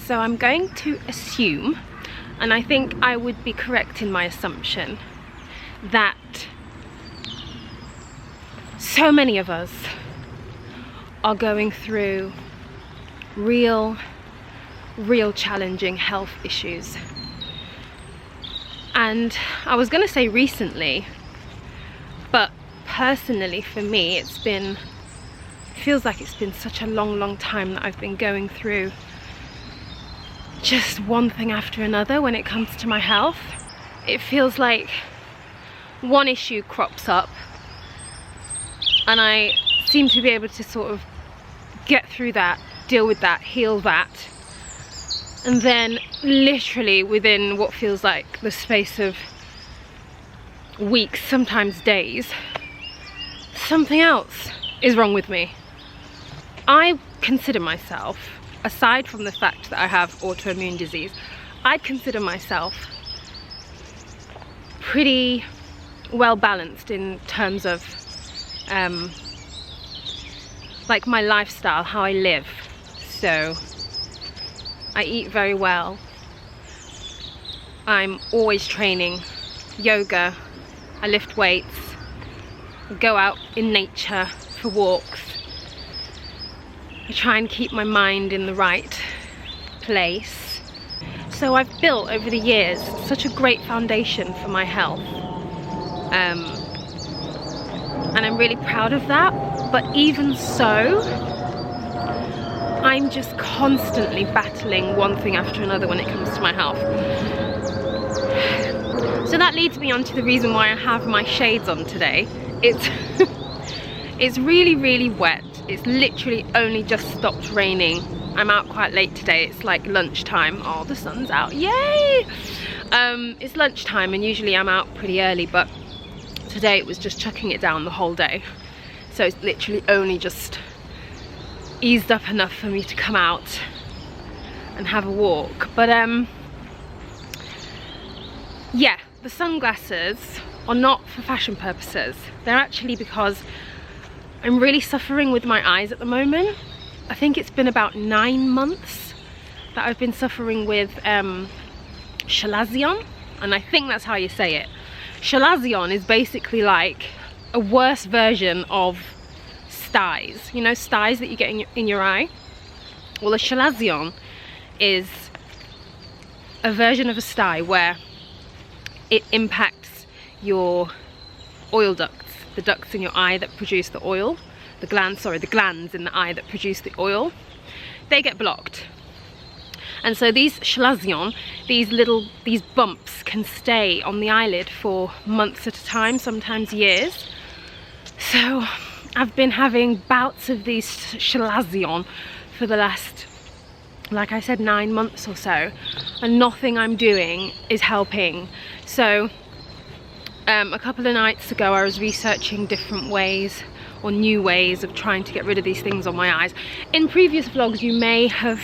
So I'm going to assume, and I think I would be correct in my assumption, that so many of us are going through real challenging health issues. And I was gonna say recently, but personally for me feels like it's been such a long time that I've been going through just one thing after another when it comes to my health. It feels like one issue crops up and I seem to be able to sort of get through that, deal with that, heal that, and then literally within what feels like the space of weeks, sometimes days, something else is wrong with me. I consider myself, aside from the fact that I have autoimmune disease, I'd consider myself pretty well balanced in terms of like my lifestyle, how I live. So I eat very well, I'm always training, yoga, I lift weights, I go out in nature for walks, I try and keep my mind in the right place. So I've built over the years such a great foundation for my health, and I'm really proud of that. But even so, I'm just constantly battling one thing after another when it comes to my health. So that leads me on to the reason why I have my shades on today. It's really wet. It's literally only just stopped raining. I'm out quite late today. It's like lunchtime. Oh, the sun's out, yay! It's lunchtime and usually I'm out pretty early, but today it was just chucking it down the whole day. So it's literally only just eased up enough for me to come out and have a walk. But yeah, the sunglasses are not for fashion purposes. They're actually because I'm really suffering with my eyes at the moment. I think it's been about 9 months that I've been suffering with chalazion, and I think that's how you say it. Chalazion is basically like a worse version of styes. You know, styes that you get in your eye? Well, a chalazion is a version of a stye where it impacts your oil ducts, the ducts in your eye that produce the oil, the glands in the eye that produce the oil, they get blocked. And so these chalazion, these bumps can stay on the eyelid for months at a time, sometimes years. So I've been having bouts of these chalazion for the last, like I said, 9 months or so, and nothing I'm doing is helping. So a couple of nights ago I was researching different ways or new ways of trying to get rid of these things on my eyes. In previous vlogs you may have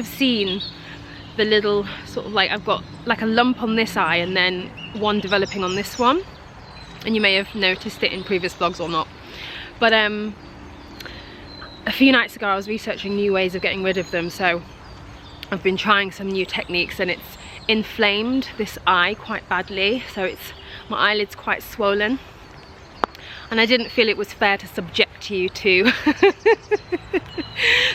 seen the little sort of like, I've got like a lump on this eye and then one developing on this one, and you may have noticed it in previous vlogs or not. But a few nights ago I was researching new ways of getting rid of them, so I've been trying some new techniques, and it's inflamed this eye quite badly, so my eyelid's quite swollen, and I didn't feel it was fair to subject you to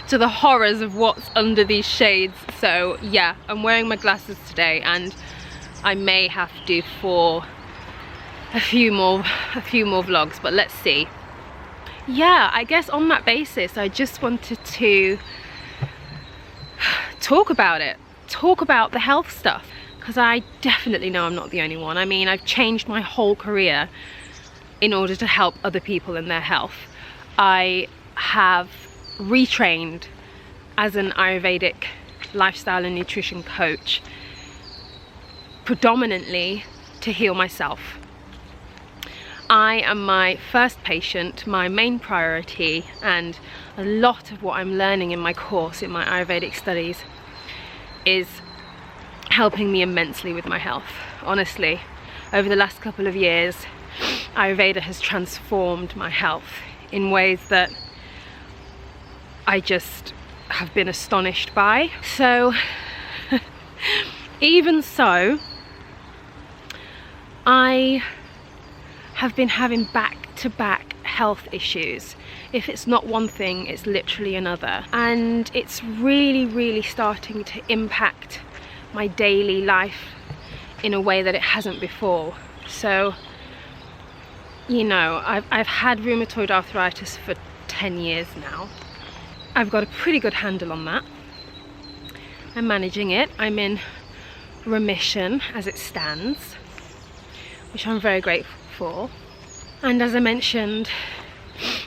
to the horrors of what's under these shades. So yeah, I'm wearing my glasses today, and I may have to for a few more vlogs, but let's see. Yeah, I guess on that basis I just wanted to talk about it, talk about the health stuff, because I definitely know I'm not the only one. I mean, I've changed my whole career in order to help other people in their health. I have retrained as an Ayurvedic lifestyle and nutrition coach, predominantly to heal myself. I am my first patient, my main priority, and a lot of what I'm learning in my course, in my Ayurvedic studies, is helping me immensely with my health. Honestly, over the last couple of years, Ayurveda has transformed my health in ways that I just have been astonished by. So even so, I have been having back-to-back health issues. If it's not one thing, it's literally another, and it's really starting to impact my daily life in a way that it hasn't before. So, you know, I've had rheumatoid arthritis for 10 years now. I've got a pretty good handle on that. I'm managing it. I'm in remission as it stands, which I'm very grateful for. And as I mentioned,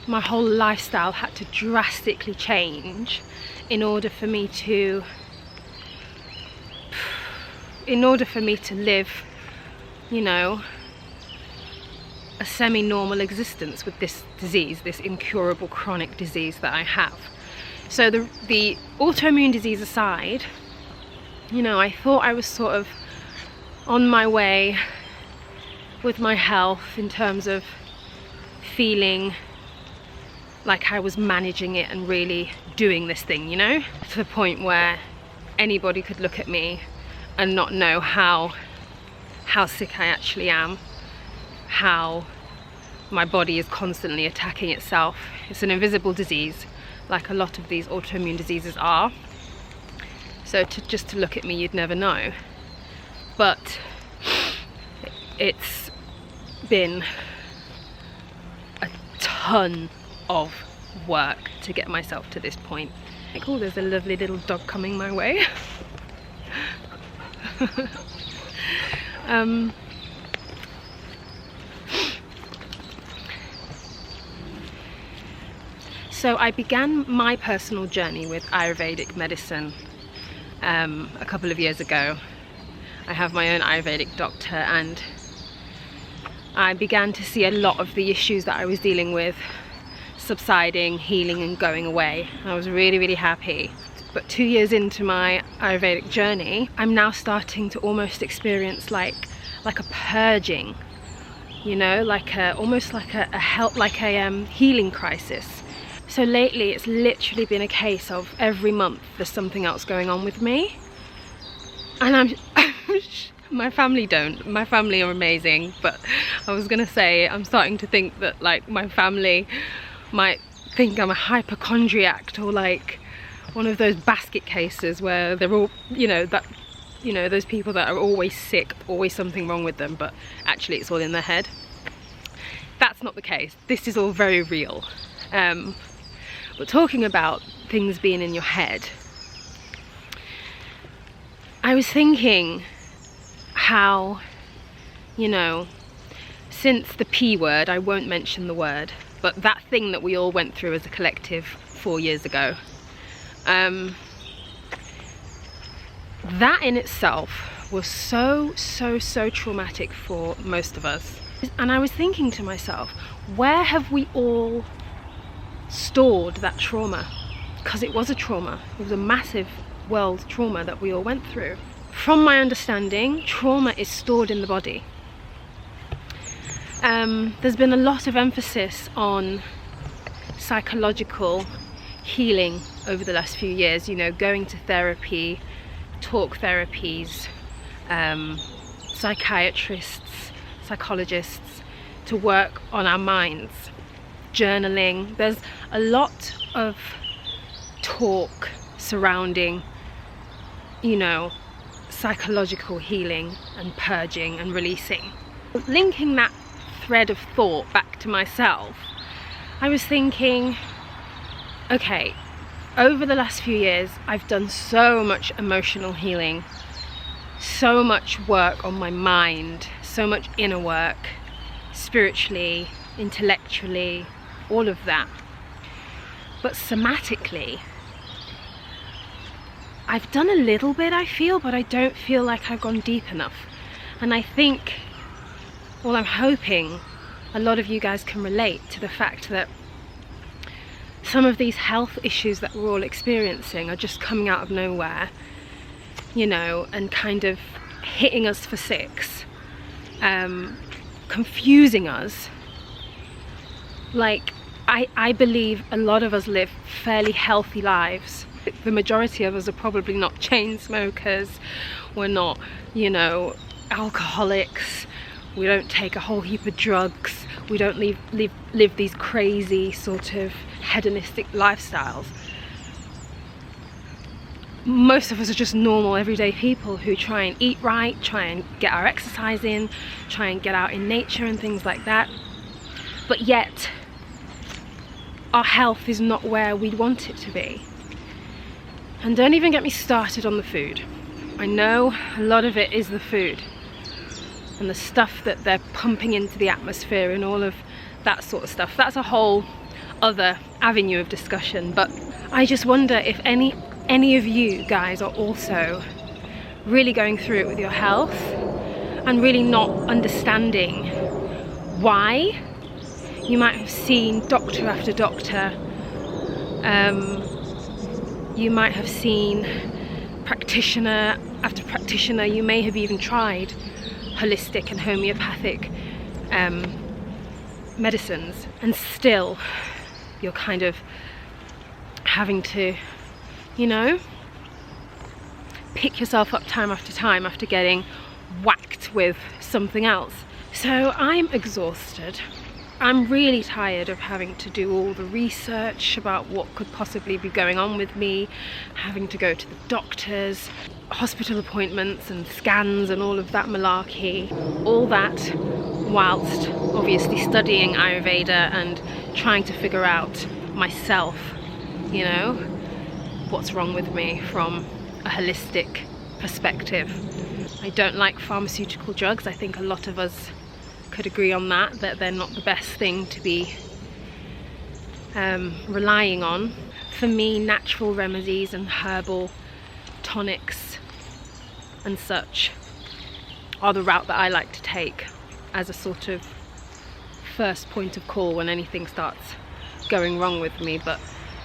my whole lifestyle had to drastically change in order for me to live, you know, a semi-normal existence with this disease, this incurable chronic disease that I have. So the autoimmune disease aside, you know, I thought I was sort of on my way with my health in terms of feeling like I was managing it and really doing this thing, you know, to the point where anybody could look at me and not know how sick I actually am, how my body is constantly attacking itself. It's an invisible disease, like a lot of these autoimmune diseases are. So just to look at me, you'd never know. But it's been a ton of work to get myself to this point. Like, oh, there's a lovely little dog coming my way. So I began my personal journey with Ayurvedic medicine a couple of years ago. I have my own Ayurvedic doctor, and I began to see a lot of the issues that I was dealing with subsiding, healing and going away. I was really happy. But 2 years into my Ayurvedic journey, I'm now starting to almost experience like a purging, you know, almost like a healing crisis. So lately it's literally been a case of every month there's something else going on with me, and my family are amazing, but I was gonna say I'm starting to think that like my family might think I'm a hypochondriac, or like one of those basket cases where they're all, those people that are always sick, always something wrong with them, but actually it's all in their head. That's not the case. This is all very real. But talking about things being in your head, I was thinking how, you know, since the P word, I won't mention the word, but that thing that we all went through as a collective 4 years ago, that in itself was so traumatic for most of us. And I was thinking to myself, where have we all stored that trauma? Because it was a trauma. It was a massive world trauma that we all went through. From my understanding, trauma is stored in the body. There's been a lot of emphasis on psychological healing over the last few years, you know, going to therapy, talk therapies, psychiatrists, psychologists, to work on our minds, journaling. There's a lot of talk surrounding, you know, psychological healing and purging and releasing. Linking that thread of thought back to myself, I was thinking, okay, over the last few years I've done so much emotional healing, so much work on my mind, so much inner work, spiritually, intellectually, all of that. But somatically, I've done a little bit, I feel, but I don't feel like I've gone deep enough. And I think, well, I'm hoping a lot of you guys can relate to the fact that some of these health issues that we're all experiencing are just coming out of nowhere, you know, and kind of hitting us for six, confusing us. Like, I believe a lot of us live fairly healthy lives, The majority of us are probably not chain smokers, we're not, you know, alcoholics, we don't take a whole heap of drugs, we don't live these crazy sort of hedonistic lifestyles. Most of us are just normal everyday people who try and eat right, try and get our exercise in, try and get out in nature and things like that. But yet, our health is not where we'd want it to be. And don't even get me started on the food. I know a lot of it is the food and the stuff that they're pumping into the atmosphere and all of that sort of stuff. That's a whole other avenue of discussion, but I just wonder if any of you guys are also really going through it with your health and really not understanding why. You might have seen doctor after doctor, you might have seen practitioner after practitioner, you may have even tried holistic and homeopathic medicines, and still you're kind of having to, you know, pick yourself up time after getting whacked with something else. So I'm exhausted. I'm really tired of having to do all the research about what could possibly be going on with me, having to go to the doctors, hospital appointments and scans and all of that malarkey. All that whilst obviously studying Ayurveda and trying to figure out myself, you know, what's wrong with me from a holistic perspective. I don't like pharmaceutical drugs. I think a lot of us could agree on that they're not the best thing to be relying on. For me, natural remedies and herbal tonics and such are the route that I like to take as a sort of first point of call when anything starts going wrong with me. But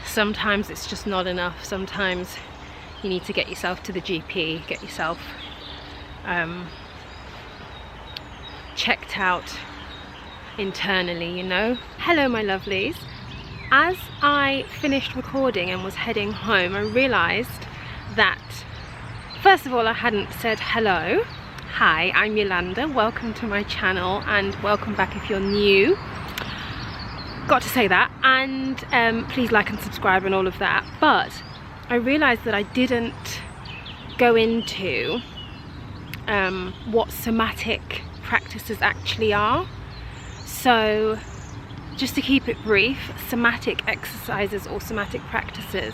sometimes it's just not enough. Sometimes you need to get yourself to the GP, get yourself checked out internally, you know. Hello my lovelies. As I finished recording and was heading home, I realised that first of all I hadn't said hello. Hi, I'm Yolanda, welcome to my channel and welcome back if you're new. Got to say that, and please like and subscribe and all of that. But I realised that I didn't go into what somatic practices actually are. So just to keep it brief, somatic exercises or somatic practices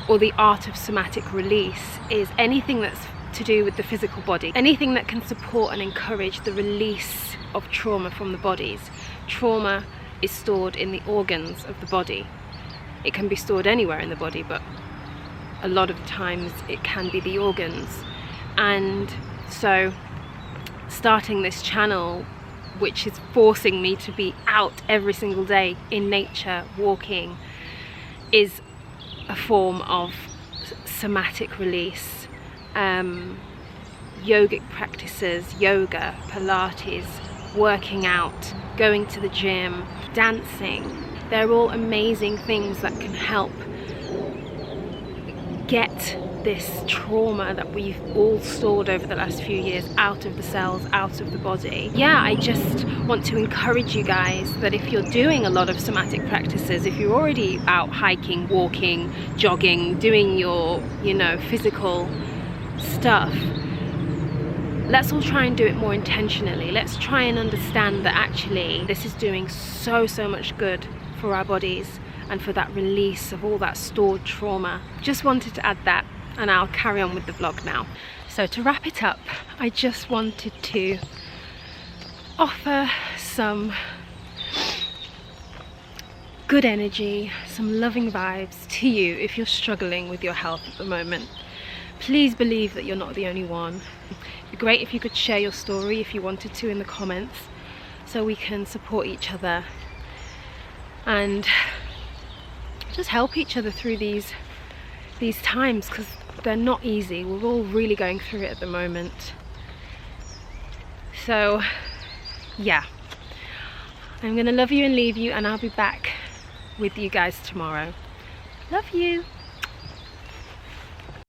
or the art of somatic release is anything that's to do with the physical body, anything that can support and encourage the release of trauma from the bodies. Trauma is stored in the organs of the body. It can be stored anywhere in the body, but a lot of the times it can be the organs. And so starting this channel, which is forcing me to be out every single day in nature, walking, is a form of somatic release. Yogic practices, yoga, Pilates, working out, going to the gym, dancing, they're all amazing things that can help get this trauma that we've all stored over the last few years out of the cells, out of the body. Yeah, I just want to encourage you guys that if you're doing a lot of somatic practices, if you're already out hiking, walking, jogging, doing your, you know, physical stuff, let's all try and do it more intentionally. Let's try and understand that actually this is doing so much good for our bodies and for that release of all that stored trauma. Just wanted to add that, and I'll carry on with the vlog now. So to wrap it up, I just wanted to offer some good energy, some loving vibes to you if you're struggling with your health at the moment. Please believe that you're not the only one. It'd be great if you could share your story if you wanted to in the comments, so we can support each other and just help each other through these times, because they're not easy. We're all really going through it at the moment. So yeah, I'm gonna love you and leave you, and I'll be back with you guys tomorrow. Love you.